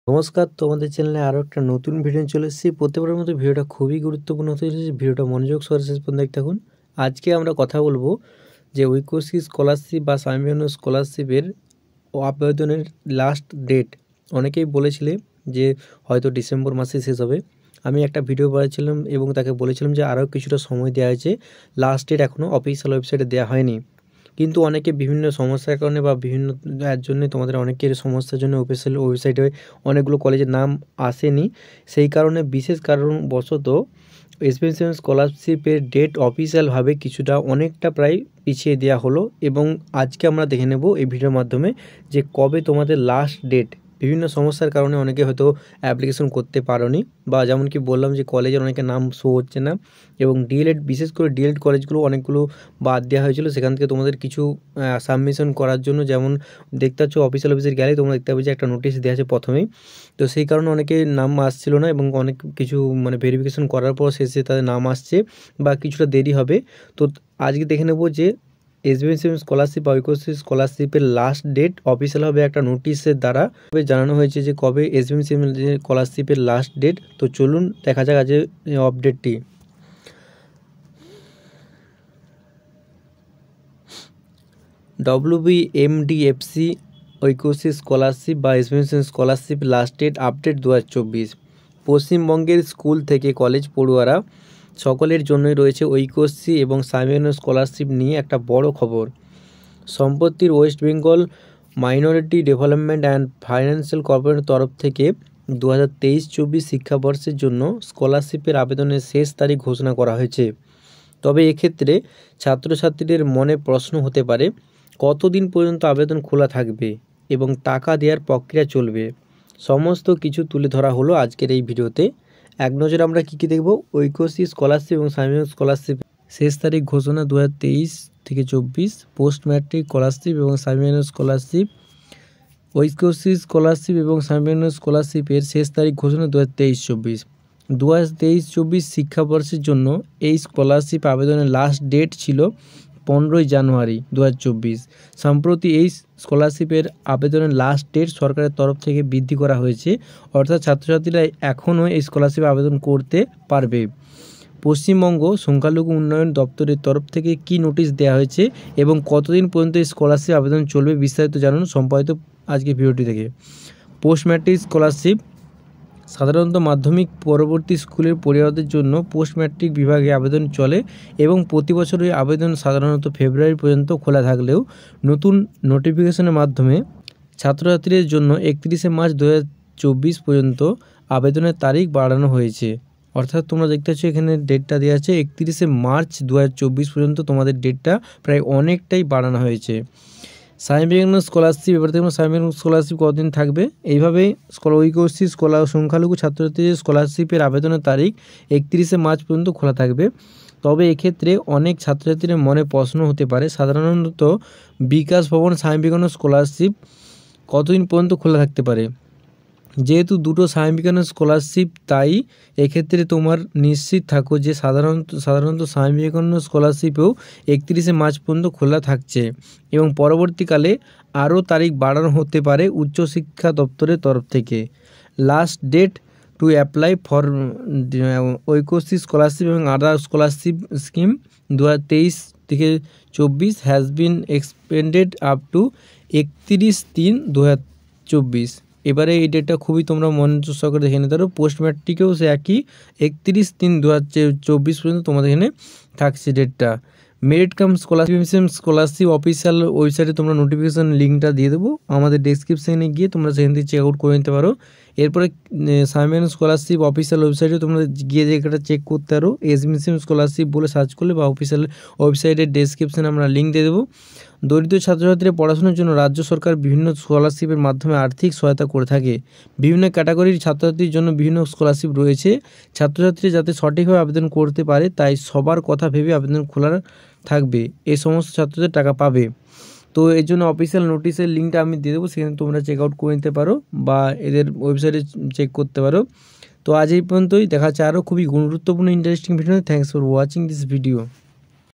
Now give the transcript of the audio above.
নমস্কার, তোমাদের চ্যানেলে আরও একটা নতুন ভিডিও চলে এসেছি। প্রত্যেকবারের মতো ভিডিওটা খুবই গুরুত্বপূর্ণ হতে চলেছে। ভিডিওটা মনোযোগ সহকারে শেষ পর্যন্ত দেখতে থাকুন। আজকে আমরা কথা বলবো যে ঐক্যশ্রী স্কলারশিপ বা সামিয়ানো স্কলারশিপের আবেদনের লাস্ট ডেট। অনেকেই বলেছিলে যে হয়তো ডিসেম্বর মাসে শেষ হবে। আমি একটা ভিডিও বানিয়েছিলাম এবং তাকে বলেছিলাম যে আরও কিছুটা সময় দেওয়া হয়েছে, লাস্ট ডেট এখনও অফিসিয়াল ওয়েবসাইটে দেওয়া হয়নি। কিন্তু অনেকে বিভিন্ন সমস্যার কারণে বা বিভিন্ন এর জন্যে তোমাদের অনেকের সমস্যার জন্য অফিসিয়াল ওয়েবসাইটে অনেকগুলো কলেজের নাম আসেনি। সেই কারণে বিশেষ কারণবশত এসবিএসএম স্কলারশিপের ডেট অফিসিয়ালভাবে কিছুটা অনেকটা প্রায় পিছিয়ে দেওয়া হলো। এবং আজকে আমরা দেখে নেব এই ভিডিওর মাধ্যমে যে কবে তোমাদের লাস্ট ডেট। বিভিন্ন সমস্যার কারণে অনেকে হয়তো অ্যাপ্লিকেশন করতে পারোনি, বা যেমন কি বললাম যে কলেজের অনেকের নাম শো হচ্ছে না, এবং ডিএলএড বিশেষ করে ডিএলএড কলেজগুলো অনেকগুলো বাদ দেওয়া হয়েছিল। সেখান থেকে তোমাদের কিছু সাবমিশন করার জন্য, যেমন দেখতে পাচ্ছ অফিসিয়াল অফিসের গেলে তোমরা দেখতে পাবে যে একটা নোটিশ দেওয়া আছে প্রথমেই। তো সেই কারণে অনেকে নাম আসছিল না, এবং অনেক কিছু ভেরিফিকেশন করার পর শেষে তাদের নাম আসছে বা কিছুটা দেরি হবে। তো আজকে দেখে নেব যে এসবিএসএম স্কলারশিপ বা ঐক্যশ্রী স্কলারশিপের লাস্ট ডেট অফিসিয়ালভাবে একটা নোটিশের দ্বারা জানানো হয়েছে যে কবে এসবিএসএম স্কলারশিপের লাস্ট ডেট। তো চলুন দেখা যাক আজকে আপডেটটি। WBMDFC ঐক্যশ্রী স্কলারশিপ বা এসবিএসএম স্কলারশিপ লাস্ট ডেট আপডেট 2024। পশ্চিমবঙ্গের স্কুল থেকে কলেজ পড়ুয়ারা সকলের জন্যই রয়েছে ঐক্যশ্রী এবং সামিয়ানো স্কলারশিপ নিয়ে একটা বড় খবর। সম্প্রতি West Bengal minority development and financial কর্পোরেশনের তরফ থেকে 2023-24 শিক্ষাবর্ষের জন্য স্কলারশিপের আবেদনের শেষ তারিখ ঘোষণা করা হয়েছে। তবে এক্ষেত্রে ছাত্রছাত্রীদের মনে প্রশ্ন হতে পারে, কতদিন পর্যন্ত আবেদন খোলা থাকবে এবং টাকা দেওয়ার প্রক্রিয়া চলবে। সমস্ত কিছু তুলে ধরা হলো আজকের এই ভিডিওতে। এক নজরে আমরা কী কী দেখব। ঐক্যশ্রী স্কলারশিপ এবং সামিয়ানো স্কলারশিপ শেষ তারিখ ঘোষণা 2023-24। পোস্ট ম্যাট্রিক স্কলারশিপ এবং সামিয়ানো স্কলারশিপ। ঐক্যশ্রী স্কলারশিপ এবং সামিয়ানো স্কলারশিপের শেষ তারিখ ঘোষণা 2023-24। 2023-24 শিক্ষাবর্ষের জন্য এই স্কলারশিপ আবেদনের লাস্ট ডেট ছিল 15 জানুয়ারি 2024। সম্প্রতি এই স্কলারশিপের আবেদনের লাস্ট ডেট সরকারের তরফ থেকে বৃদ্ধি করা হয়েছে, অর্থাৎ ছাত্রছাত্রীরা এখনও এই স্কলারশিপ আবেদন করতে পারবে। পশ্চিমবঙ্গ সংখ্যালঘু উন্নয়ন দপ্তরের তরফ থেকে কি নোটিশ দেওয়া হয়েছে এবং কতদিন পর্যন্ত এই স্কলারশিপ আবেদন চলবে, বিস্তারিত জানুন সম্পাদিত আজকে ভিডিওটি থেকে। পোস্ট ম্যাট্রিক স্কলারশিপ সাধারণত মাধ্যমিক পরবর্তী স্কুলের পড়ুয়াদের জন্য পোস্ট ম্যাট্রিক বিভাগে আবেদন চলে এবং প্রতি বছর এই আবেদন সাধারণত ফেব্রুয়ারি পর্যন্ত খোলা থাকলেও নতুন নোটিফিকেশনের মাধ্যমে ছাত্রছাত্রীদের জন্য 31 মার্চ 2024 পর্যন্ত আবেদনের তারিখ বাড়ানো হয়েছে। অর্থাৎ তোমরা দেখতে পাচ্ছ এখানে ডেটটা দেওয়া আছে 31 মার্চ 2024 পর্যন্ত তোমাদের ডেটটা প্রায় অনেকটাই বাড়ানো হয়েছে। সামিয়ানো স্কলারশিপ, এবার দেখুন সামিয়ানো স্কলারশিপ কতদিন থাকবে। এইভাবেই ঐক্যশ্রী সংখ্যালঘু ছাত্রছাত্রীদের স্কলারশিপের আবেদনের তারিখ 31 মার্চ পর্যন্ত খোলা থাকবে। তবে এক্ষেত্রে অনেক ছাত্রছাত্রীদের মনে প্রশ্ন হতে পারে, সাধারণত বিকাশ ভবন সামিয়ানো স্কলারশিপ কতদিন পর্যন্ত খোলা থাকতে পারে। যেহেতু দুটো সামিয়ানো স্কলারশিপ, তাই এক্ষেত্রে তোমার নিশ্চিত থাকো যে সাধারণত সামিয়ানো স্কলারশিপেও 31 মার্চ পর্যন্ত খোলা থাকছে এবং পরবর্তীকালে আরও তারিখ বাড়ানো হতে পারে উচ্চশিক্ষা দপ্তরের তরফ থেকে। Last date to apply for Aikyashree scholarship এবং other scholarship scheme 2023-24 has been extended up to 31/3/2024। এবারে এই ডেটটা খুবই তোমরা মনোযোগ সহকারে দেখে নিতে পারো। পোস্ট ম্যাট্রিকেও সে একই 31/3/2024 পর্যন্ত তোমাদের এখানে থাকছে ডেটটা। মেরিট কাম স্কলারশিপ অফিসিয়াল ওয়েবসাইটে তোমরা নোটিফিকেশান লিঙ্কটা দিয়ে দেবো, আমাদের ডেসক্রিপশানে গিয়ে তোমরা সেখান থেকে চেক আউট করে নিতে পারো। এরপরে সামিয়ানো স্কলারশিপ অফিসিয়াল ওয়েবসাইটে তোমরা গিয়ে জায়গাটা চেক করতে পারো। এসবিএসএম স্কলারশিপ বলে সার্চ করলে বা অফিসিয়াল ওয়েবসাইটের ডেসক্রিপশানে আমরা লিঙ্ক দিয়ে দেবো। দরিদ্র ছাত্রছাত্রীরা পড়াশোনার জন্য রাজ্য সরকার বিভিন্ন স্কলারশিপের মাধ্যমে আর্থিক সহায়তা করে থাকে। বিভিন্ন ক্যাটাগরির ছাত্রছাত্রীর জন্য বিভিন্ন স্কলারশিপ রয়েছে। ছাত্রছাত্রী যাতে সঠিকভাবে আবেদন করতে পারে তাই সবার কথা ভেবে আবেদন খোলা থাকবে, এই সমস্ত ছাত্রদের টাকা পাবে। তো এর জন্য অফিসিয়াল নোটিশের লিঙ্কটা আমি দিয়ে দেবো, সেখানে তোমরা চেক আউট করে নিতে পারো বা এদের ওয়েবসাইটে চেক করতে পারো। তো আজ এই পর্যন্তই, দেখা হচ্ছে আরও খুবই গুরুত্বপূর্ণ interesting video. Thanks for watching this video.